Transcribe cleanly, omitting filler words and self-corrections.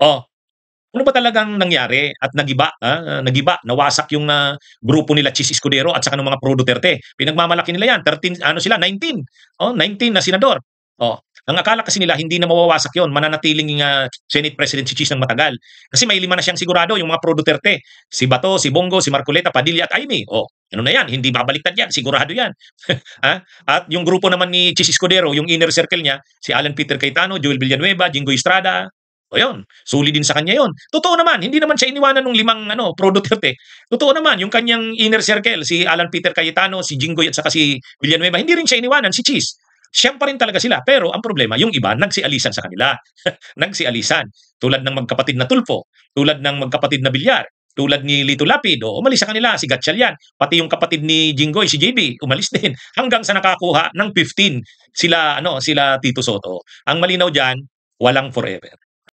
Oh, ano ba talagang nangyari at nagiba, nawasak yung, grupo nila Chis Escudero at saka nung mga pro Duterte. Pinagmamalaki nila yan, 13 ano sila 19, 19 na senador. Oh, ang akala kasi nila hindi na mawawasak yon, mananatiling, Senate President si Chis ng matagal. Kasi may 5 na siyang sigurado yung mga pro Duterte, si Bato, si Bongo, si Marcoleta, Padilla at Amy. Oh, ano na yan, hindi babaliktad yan, sigurado yan. At yung grupo naman ni Chis Escudero, yung inner circle niya, si Alan Peter Cayetano, Joel Villanueva, Jingoy Estrada, o yun, suli din sa kanya yun. Totoo naman, hindi naman siya iniwanan ng 5 pro Duterte. Totoo naman, yung kanyang inner circle, si Alan Peter Cayetano, si Jinggoy at saka si Villanueva, hindi rin siya iniwanan, si Cheese. Siyam pa rin talaga sila. Pero ang problema, yung iba, nagsialisan sa kanila. Nagsialisan. Tulad ng magkapatid na Tulfo, tulad ng magkapatid na Bilyar, tulad ni Lito Lapid, o umalis sa kanila, si Gatchalian, pati yung kapatid ni Jinggoy, si JB, umalis din, hanggang sa nakakuha ng 15 sila, sila Tito Soto. Ang malinaw dyan, walang forever.